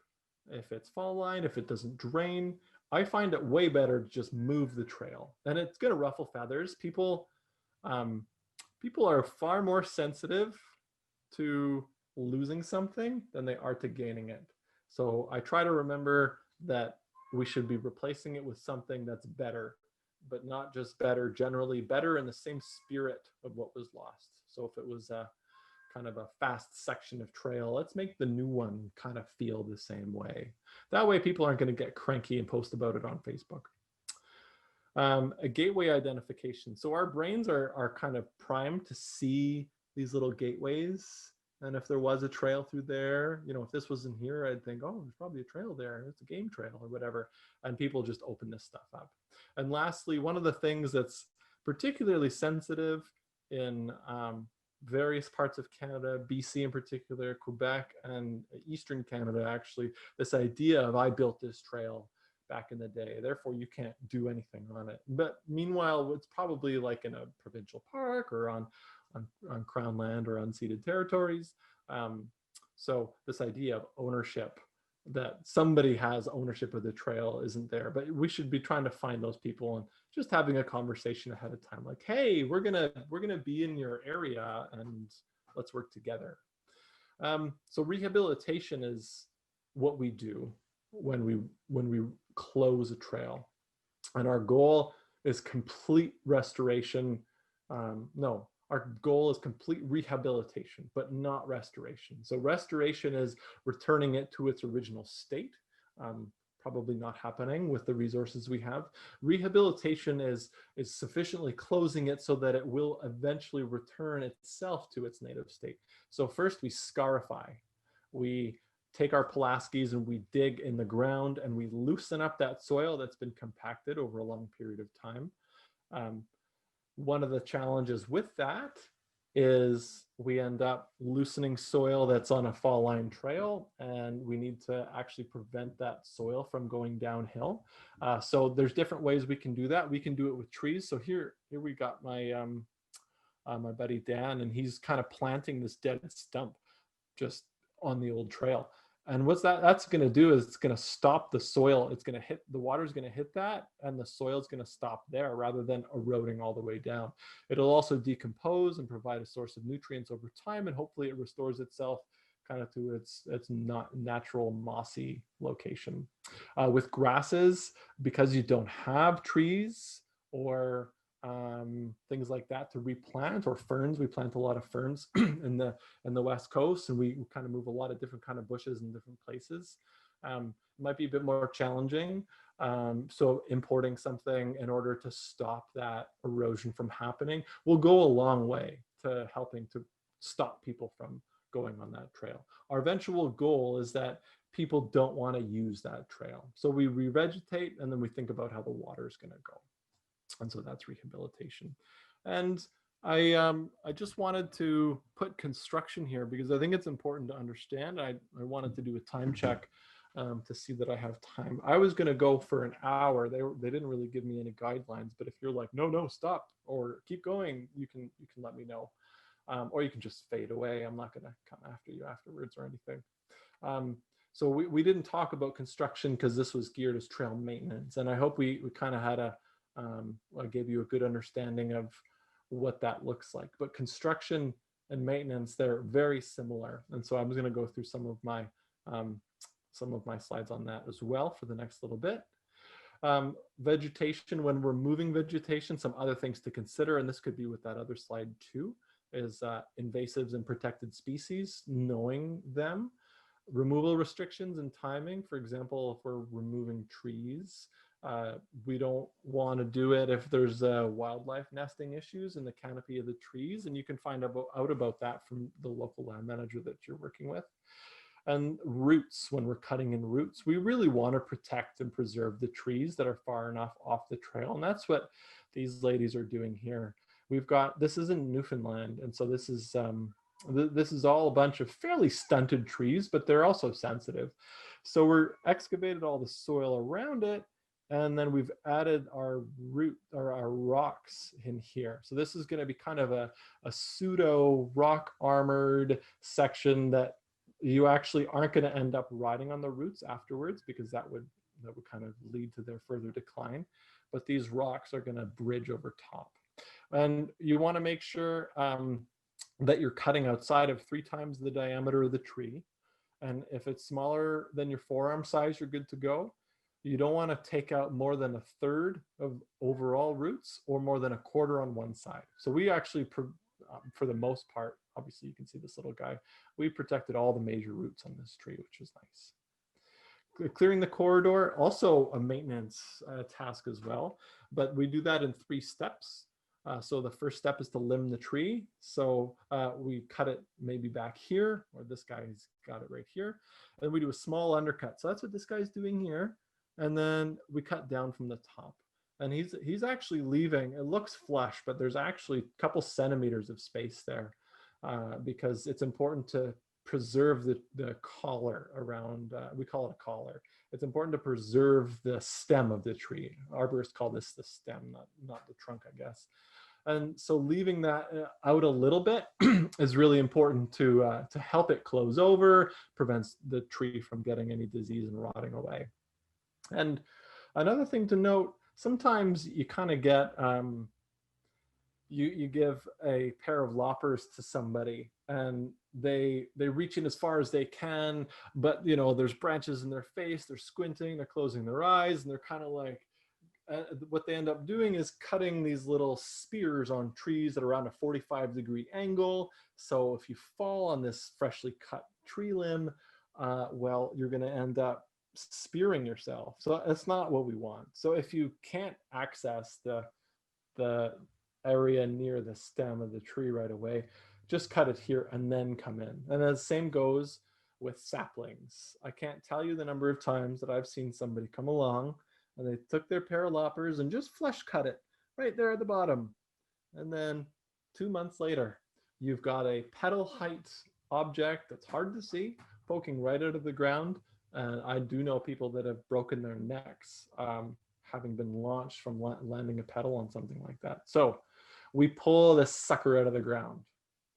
if it's fall line, if it doesn't drain, I find it way better to just move the trail. And it's gonna ruffle feathers. People are far more sensitive to losing something than they are to gaining it. So I try to remember that we should be replacing it with something that's better, but not just better, generally better in the same spirit of what was lost. So if it was a kind of a fast section of trail, let's make the new one kind of feel the same way. That way people aren't going to get cranky and post about it on Facebook. A gateway identification. So our brains are kind of primed to see these little gateways. And if there was a trail through there, you know, if this wasn't here, I'd think, oh, there's probably a trail there. It's a game trail or whatever. And people just open this stuff up. And lastly, one of the things that's particularly sensitive in various parts of Canada, BC in particular, Quebec, and Eastern Canada, actually, this idea of I built this trail back in the day, therefore you can't do anything on it. But meanwhile, it's probably like in a provincial park or on Crown land or unceded territories. So this idea of ownership, that somebody has ownership of the trail, isn't there. But we should be trying to find those people and just having a conversation ahead of time, like, hey, we're gonna be in your area and let's work together. So rehabilitation is what we do when we close a trail, and our goal is complete restoration. No, our goal is complete rehabilitation, but not restoration. So restoration is returning it to its original state, probably not happening with the resources we have. Rehabilitation is sufficiently closing it so that it will eventually return itself to its native state. So first we scarify. We take our Pulaskis and we dig in the ground and we loosen up that soil that's been compacted over a long period of time. One of the challenges with that is we end up loosening soil that's on a fall line trail, and we need to actually prevent that soil from going downhill. So there's different ways we can do that. We can do it with trees. So here we got my my buddy Dan, and he's kind of planting this dead stump just on the old trail. And what's that's going to do is it's going to stop the soil. It's going to hit, the water's going to hit that, and the soil's going to stop there rather than eroding all the way down. It'll also decompose and provide a source of nutrients over time, and hopefully it restores itself kind of to its not natural mossy location. With grasses, because you don't have trees or things like that to replant, or ferns, we plant a lot of ferns in the West Coast, and we kind of move a lot of different kind of bushes in different places. It might be a bit more challenging. So importing something in order to stop that erosion from happening will go a long way to helping to stop people from going on that trail. Our eventual goal is that people don't want to use that trail. So we revegetate, and then we think about how the water is going to go. And so that's rehabilitation. And I just wanted to put construction here because I think it's important to understand. I wanted to do a time check to see that I have time. I was going to go for an hour. They didn't really give me any guidelines, but if you're like, no, stop or keep going, you can let me know, or you can just fade away. I'm not going to come after you afterwards or anything. So we didn't talk about construction because this was geared as trail maintenance, and I hope we kind of had I gave you a good understanding of what that looks like. But construction and maintenance, they're very similar, and so I'm going to go through some of my slides on that as well for the next little bit. Vegetation, when we're moving vegetation, some other things to consider, and this could be with that other slide too, is invasives and protected species, knowing them. Removal restrictions and timing. For example, if we're removing trees, we don't want to do it if there's wildlife nesting issues in the canopy of the trees, and you can find out about that from the local land manager that you're working with. And roots, when we're cutting in roots, we really want to protect and preserve the trees that are far enough off the trail, and that's what these ladies are doing here. We've got, this is in Newfoundland, and so this is all a bunch of fairly stunted trees, but they're also sensitive. So we're excavated all the soil around it, and then we've added our root or our rocks in here. So this is going to be kind of a pseudo rock armored section that you actually aren't going to end up riding on the roots afterwards, because that would kind of lead to their further decline. But these rocks are going to bridge over top. And you want to make sure that you're cutting outside of 3 times the diameter of the tree. And if it's smaller than your forearm size, you're good to go. You don't want to take out more than 1/3 of overall roots or more than 1/4 on one side. So we actually, for the most part, obviously you can see this little guy, we protected all the major roots on this tree, which is nice. Clearing the corridor, also a maintenance task as well, but we do that in 3 steps. So the first step is to limb the tree. So we cut it maybe back here, or this guy's got it right here. And we do a small undercut. So that's what this guy's doing here. And then we cut down from the top. And he's actually leaving, it looks flush, but there's actually a couple centimeters of space there because it's important to preserve the collar around, we call it a collar. It's important to preserve the stem of the tree. Arborists call this the stem, not the trunk, I guess. And so leaving that out a little bit is really important to help it close over, prevents the tree from getting any disease and rotting away. And another thing to note, sometimes you kind of get, you give a pair of loppers to somebody and they reach in as far as they can, but you know, there's branches in their face, they're squinting, they're closing their eyes, and they're kind of like, what they end up doing is cutting these little spears on trees at around a 45-degree angle. So if you fall on this freshly cut tree limb, well, you're going to end up spearing yourself. So that's not what we want. So if you can't access the area near the stem of the tree right away, just cut it here and then come in. And the same goes with saplings. I can't tell you the number of times that I've seen somebody come along and they took their pair of loppers and just flush cut it right there at the bottom. And then 2 months later, you've got a petal height object that's hard to see, poking right out of the ground. And I do know people that have broken their necks having been launched from landing a petal on something like that. So we pull this sucker out of the ground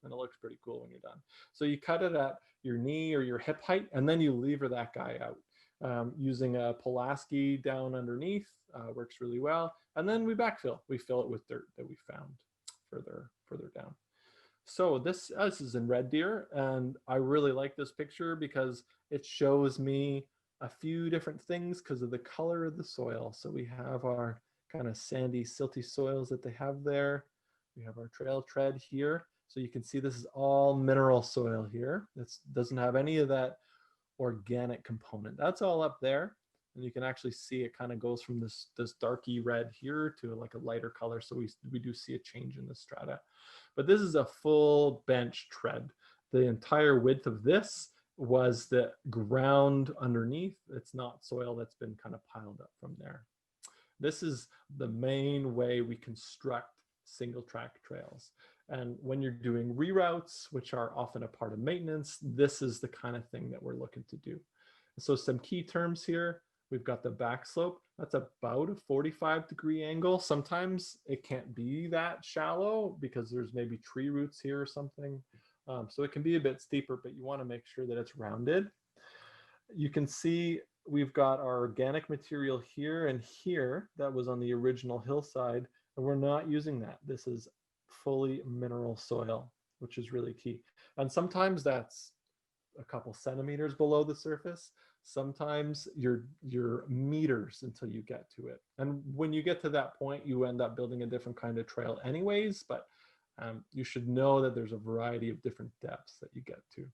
and it looks pretty cool when you're done. So you cut it at your knee or your hip height, and then you lever that guy out. Using a Pulaski down underneath works really well. And then we backfill. We fill it with dirt that we found further down. So this is in Red Deer, and I really like this picture because it shows me a few different things because of the color of the soil. So we have our kind of sandy, silty soils that they have there. We have our trail tread here. So you can see this is all mineral soil here. It doesn't have any of that organic component. That's all up there. And you can actually see it kind of goes from this darky red here to like a lighter color. So we do see a change in the strata. But this is a full bench tread. The entire width of this was the ground underneath. It's not soil that's been kind of piled up from there. This is the main way we construct single track trails. And when you're doing reroutes, which are often a part of maintenance, this is the kind of thing that we're looking to do. So some key terms here. We've got the back slope. That's about a 45-degree angle. Sometimes it can't be that shallow because there's maybe tree roots here or something. So it can be a bit steeper, but you want to make sure that it's rounded. You can see we've got our organic material here and here that was on the original hillside, and we're not using that. This is fully mineral soil, which is really key. And sometimes that's a couple centimeters below the surface. Sometimes you're meters until you get to it. And when you get to that point, you end up building a different kind of trail anyways, but you should know that there's a variety of different depths that you get to.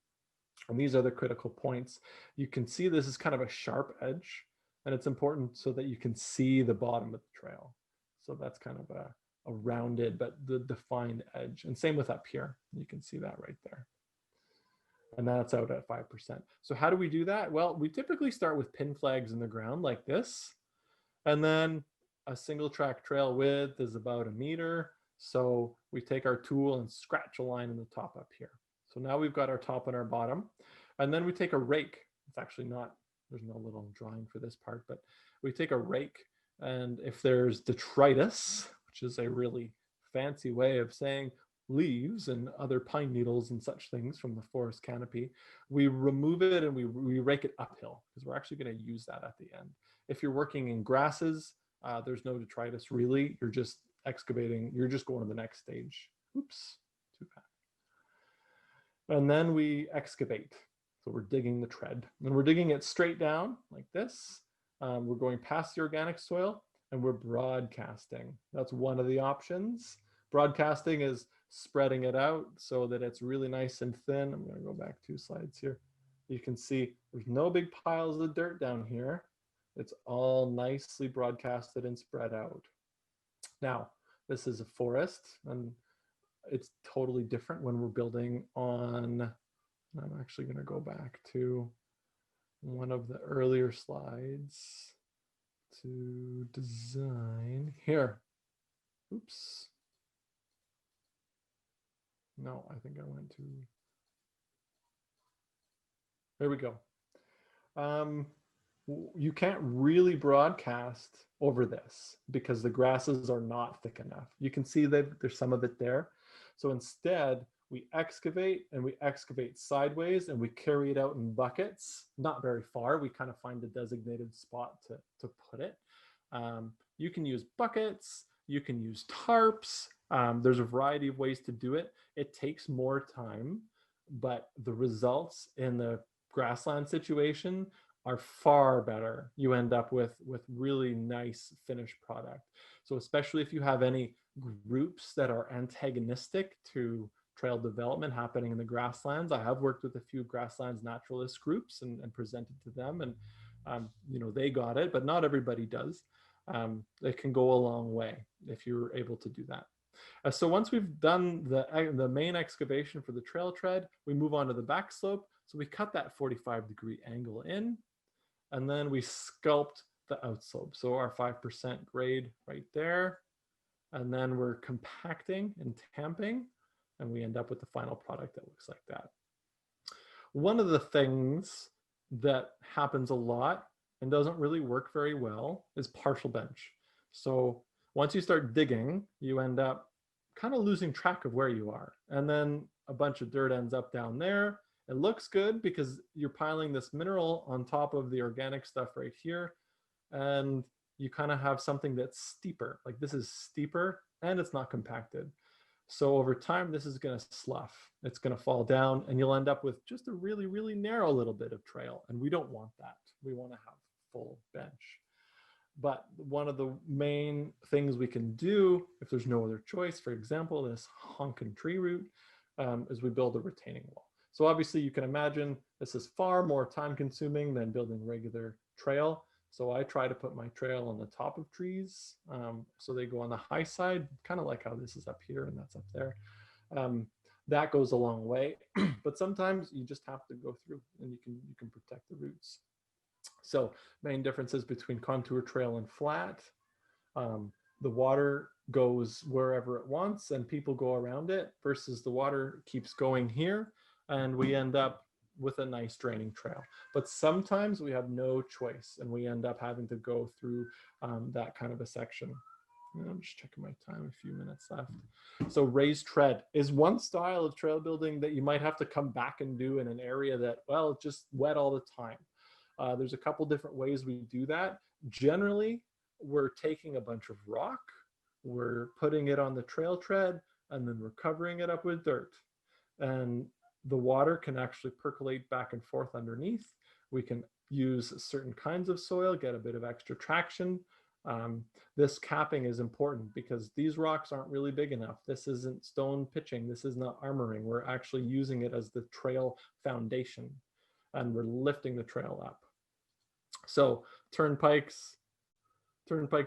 And these are the critical points. You can see this is kind of a sharp edge, and it's important so that you can see the bottom of the trail. So that's kind of a rounded but the defined edge. And same with up here. You can see that right there. And that's out at 5%. So how do we do that? Well, we typically start with pin flags in the ground like this. And then a single track trail width is about 1 meter. So we take our tool and scratch a line in the top up here. So now we've got our top and our bottom. And then we take a rake. It's actually not, there's no little drawing for this part, but we take a rake. And if there's detritus, which is a really fancy way of saying leaves and other pine needles and such things from the forest canopy, we remove it and we rake it uphill because we're actually going to use that at the end. If you're working in grasses, there's no detritus really. You're just excavating, you're just going to the next stage. Oops, too bad. And then we excavate. So we're digging the tread and we're digging it straight down like this. We're going past the organic soil and we're broadcasting. That's one of the options. Broadcasting is spreading it out so that it's really nice and thin. I'm going to go back 2 slides here. You can see there's no big piles of dirt down here. It's all nicely broadcasted and spread out. Now, this is a forest, and it's totally different when we're building on, I'm actually going to go back to one of the earlier slides to design here. Oops. No, I think I went to, there we go. You can't really broadcast over this because the grasses are not thick enough. You can see that there's some of it there. So instead, we excavate and we excavate sideways and we carry it out in buckets, not very far. We kind of find a designated spot to put it. You can use buckets, you can use tarps. There's a variety of ways to do it. It takes more time, but the results in the grassland situation are far better. You end up with really nice finished product. So especially if you have any groups that are antagonistic to trail development happening in the grasslands. I have worked with a few grasslands naturalist groups and presented to them, and they got it, but not everybody does. It can go a long way if you're able to do that. So once we've done the main excavation for the trail tread, we move on to the back slope. So we cut that 45-degree angle in, and then we sculpt the outslope. So our 5% grade right there, and then we're compacting and tamping, and we end up with the final product that looks like that. One of the things that happens a lot and doesn't really work very well is partial bench. So once you start digging, you end up kind of losing track of where you are. And then a bunch of dirt ends up down there. It looks good because you're piling this mineral on top of the organic stuff right here. And you kind of have something that's steeper. Like this is steeper and it's not compacted. So over time, this is going to slough. It's going to fall down and you'll end up with just a really, really narrow little bit of trail. And we don't want that. We want to have full bench. But one of the main things we can do, if there's no other choice, for example, this honkin' tree root, is we build a retaining wall. So obviously you can imagine this is far more time consuming than building regular trail. So I try to put my trail on the top of trees. So they go on the high side, kind of like how this is up here and that's up there. That goes a long way, but sometimes you just have to go through and you can protect the roots. So main differences between contour trail and flat. The water goes wherever it wants and people go around it versus the water keeps going here and we end up with a nice draining trail. But sometimes we have no choice and we end up having to go through that kind of a section. I'm just checking my time, a few minutes left. So raised tread is one style of trail building that you might have to come back and do in an area that, well, it's just wet all the time. There's a couple different ways we do that. Generally, we're taking a bunch of rock, we're putting it on the trail tread, and then we're covering it up with dirt. And the water can actually percolate back and forth underneath. We can use certain kinds of soil, get a bit of extra traction. This capping is important because these rocks aren't really big enough. This isn't stone pitching. This is not armoring. We're actually using it as the trail foundation and we're lifting the trail up. So turnpikes,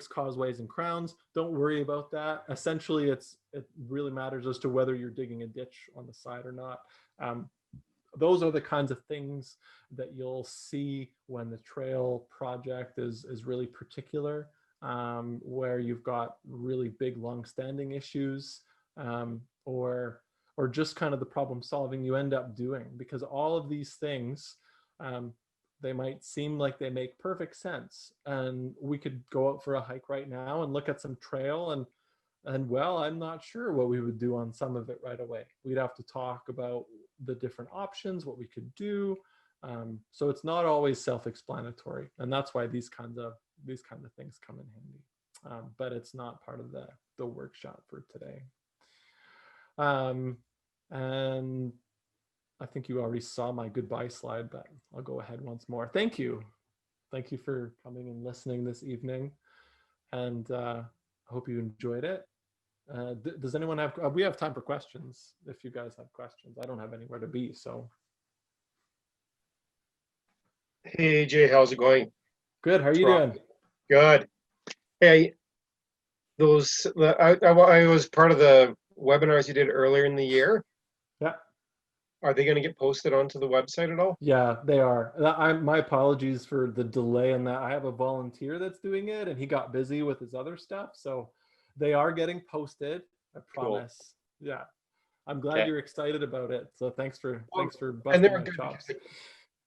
causeways, and crowns, don't worry about that. Essentially, it really matters as to whether you're digging a ditch on the side or not. Those are the kinds of things that you'll see when the trail project is really particular, where you've got really big long-standing issues, or just kind of the problem solving you end up doing, because all of these things, they might seem like they make perfect sense. And we could go out for a hike right now and look at some trail and well, I'm not sure what we would do on some of it right away. We'd have to talk about the different options, what we could do. So it's not always self-explanatory. And that's why these kinds of things come in handy. But it's not part of the workshop for today. And I think you already saw my goodbye slide, but I'll go ahead once more. Thank you. Thank you for coming and listening this evening. And I hope you enjoyed it. Does anyone have, we have time for questions if you guys have questions. I don't have anywhere to be, so. Hey, Jay, how's it going? Good, how are you doing? Good. Hey, I was part of the webinars you did earlier in the year. Yeah. Are they going to get posted onto the website at all? Yeah, they are. My apologies for the delay in that. I have a volunteer that's doing it and he got busy with his other stuff. So they are getting posted, I promise. Cool. Yeah. I'm glad you're excited about it. So thanks for busting my chops.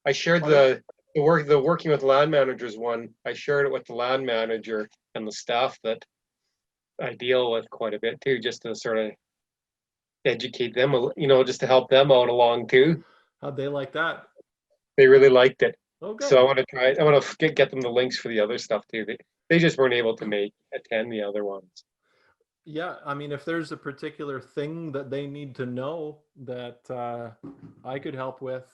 I shared the working with land managers one. I shared it with the land manager and the staff that I deal with quite a bit too, just to sort of educate them, just to help them out along too. How'd they like that? They really liked it. Oh, good. So I want to get them the links for the other stuff too. They just weren't able to attend the other ones. Yeah, I mean, if there's a particular thing that they need to know that I could help with,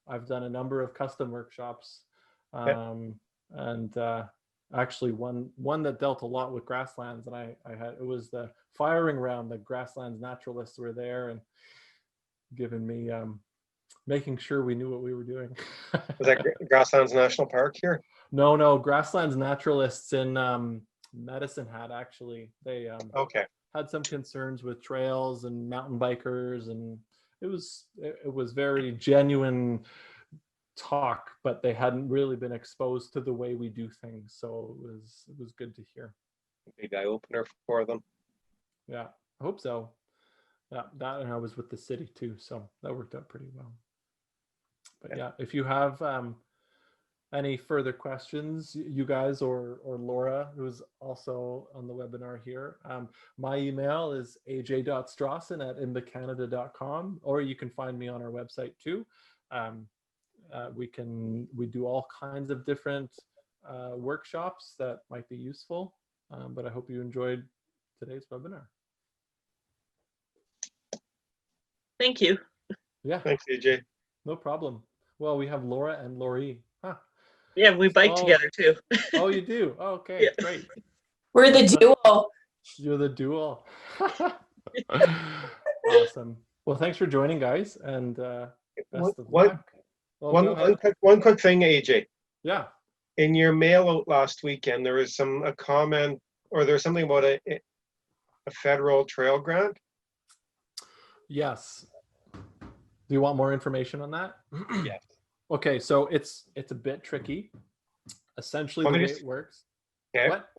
I've done a number of custom workshops, and actually one that dealt a lot with grasslands, and it was the firing round. The grasslands naturalists were there and giving me making sure we knew what we were doing. Was that Grasslands National Park here? No, Grasslands Naturalists in Medicine Hat, actually. They Okay. had some concerns with trails and mountain bikers, and it was very genuine talk, but they hadn't really been exposed to the way we do things. So it was good to hear. Big eye opener for them. Yeah, I hope so. Yeah, that, and I was with the city too, so that worked out pretty well. But yeah, if you have any further questions, you guys or Laura, who's also on the webinar here, my email is aj.strawson@imbacanada.com, or you can find me on our website too. We do all kinds of different workshops that might be useful, but I hope you enjoyed today's webinar. Thank you. Yeah. Thanks, AJ. No problem. Well, we have Laura and Laurie. Huh. Yeah, we bike together too. Oh, you do? Oh, okay, Yeah. great. We're the duo. You're the dual. Awesome. Well, thanks for joining, guys, and best of luck. Well, go ahead. One quick thing, AJ. Yeah. In your mail out last weekend, there was a comment, or there's something about a federal trail grant. Yes. Do you want more information on that? Yes. Okay, so it's a bit tricky. Essentially, the way it works. Okay. What?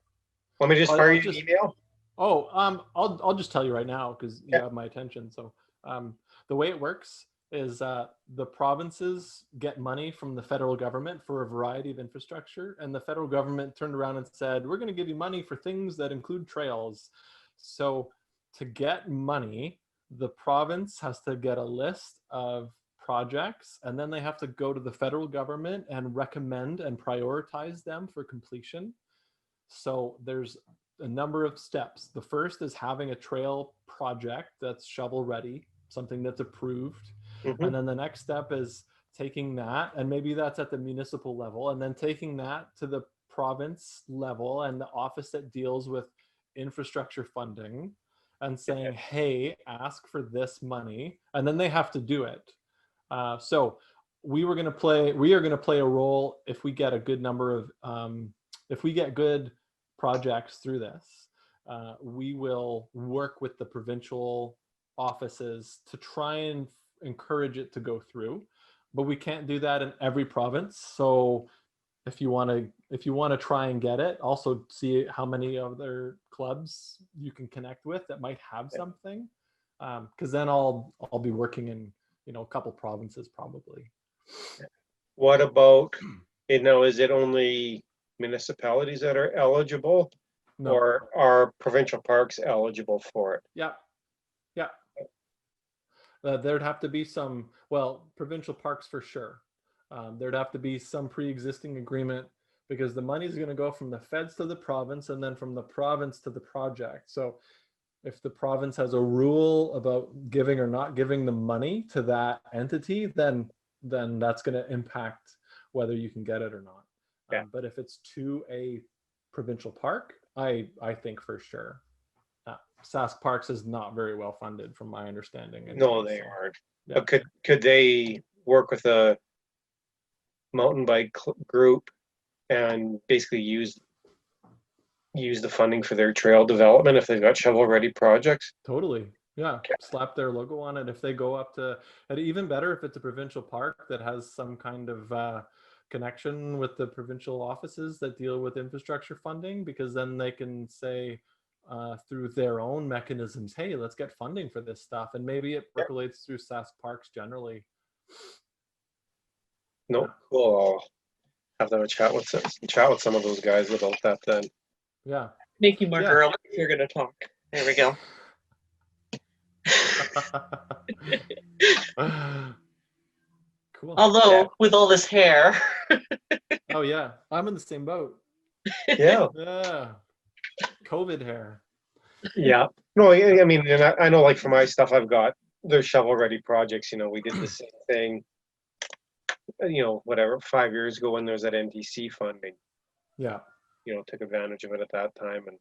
Let me just fire you an email. Oh, I'll just tell you right now because you have my attention. So, the way it works is the provinces get money from the federal government for a variety of infrastructure, and the federal government turned around and said, "We're going to give you money for things that include trails." So, to get money, the province has to get a list of projects, and then they have to go to the federal government and recommend and prioritize them for completion. So there's a number of steps. The first is having a trail project that's shovel ready, something that's approved. Mhm. And then the next step is taking that, and maybe that's at the municipal level, and then taking that to the province level and the office that deals with infrastructure funding and saying, hey, ask for this money, and then they have to do it. So we are going to play a role if we get a good number of, if we get good projects through this. We will work with the provincial offices to try and encourage it to go through, but we can't do that in every province. So if you want to try and get it, also see how many other clubs you can connect with that might have something, because then I'll be working in a couple provinces probably. What about, is it only municipalities that are eligible? No. Or are provincial parks eligible for it? Yeah. There'd have to be some, provincial parks for sure. There'd have to be some pre-existing agreement, because the money is going to go from the feds to the province and then from the province to the project. So if the province has a rule about giving or not giving the money to that entity, then that's going to impact whether you can get it or not. Yeah. But if it's to a provincial park, I think for sure. Sask Parks is not very well funded from my understanding. No, they aren't. Yeah. But could they work with a mountain bike group and basically use the funding for their trail development if they've got shovel ready projects? Totally. Yeah. Slap their logo on it. If they go up to, and even better if it's a provincial park that has some kind of connection with the provincial offices that deal with infrastructure funding, because then they can say through their own mechanisms, hey, let's get funding for this stuff. And maybe it percolates through Sask Parks generally. No, cool. I'll have to have a chat with some of those guys about that then. Yeah. Make you more girly if you're going to talk. There we go. Cool. Although with all this hair. Oh yeah, I'm in the same boat. Yeah. Yeah. COVID hair. Yeah. No, I mean, and I know, like, for my stuff, I've got there's shovel ready projects. We did the same thing, whatever, 5 years ago when there's that NTC funding. Yeah. Took advantage of it at that time. And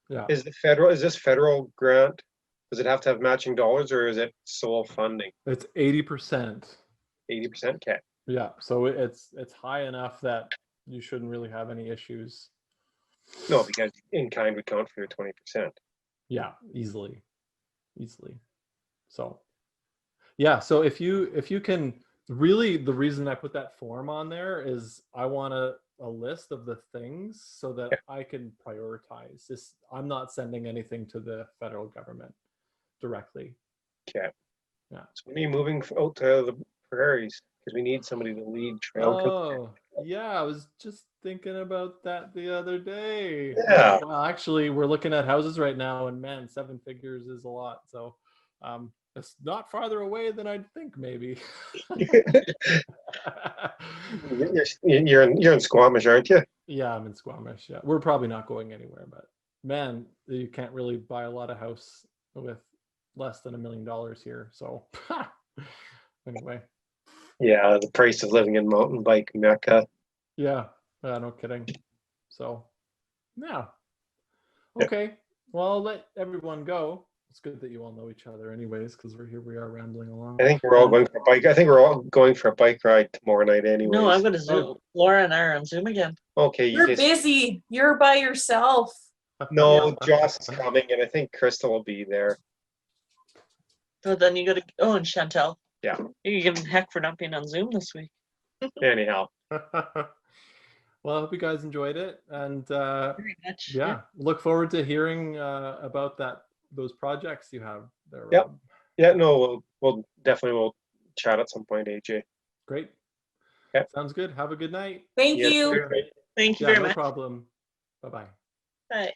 Yeah. is this federal grant? Does it have to have matching dollars, or is it sole funding? It's 80%. 80%? Okay. Yeah. So it's high enough that you shouldn't really have any issues. No, because in kind would count for your 20%. Yeah, easily. So yeah, so if you can really, the reason I put that form on there is I want a list of the things so that I can prioritize this. I'm not sending anything to the federal government directly. Okay. Yeah. So when are you moving out to the prairies? Because we need somebody to lead trail. Oh, yeah, I was just thinking about that the other day. Yeah. Well, actually, we're looking at houses right now, and man, 7 figures is a lot. So, it's not farther away than I'd think, maybe. You're in Squamish, aren't you? Yeah, I'm in Squamish. Yeah, we're probably not going anywhere, but man, you can't really buy a lot of house with less than $1 million here. So, anyway, Yeah, the price of living in mountain bike Mecca. yeah, no kidding. So, yeah. Yeah. Okay. Well, I'll let everyone go. It's good that you all know each other anyways, because we are rambling along. I think we're all going for a bike. I think we're all going for a bike ride tomorrow night anyways. No, I'm gonna Zoom. Laura and I are on Zoom again. Okay, you You're guys. busy. You're by yourself. No, Joss is coming, and I think Crystal will be there. So then you gotta. Oh, and Chantel. Yeah. You can give them heck for not being on Zoom this week. Anyhow, Well, I hope you guys enjoyed it, and Very much. yeah, look forward to hearing about those projects you have there. Yep. Rob. yeah, no, we'll definitely chat at some point, AJ. Great. Yep. Sounds good. Have a good night. Thank Yes, you. sir. Thank you Yeah, very no much. problem. Bye-bye. Bye.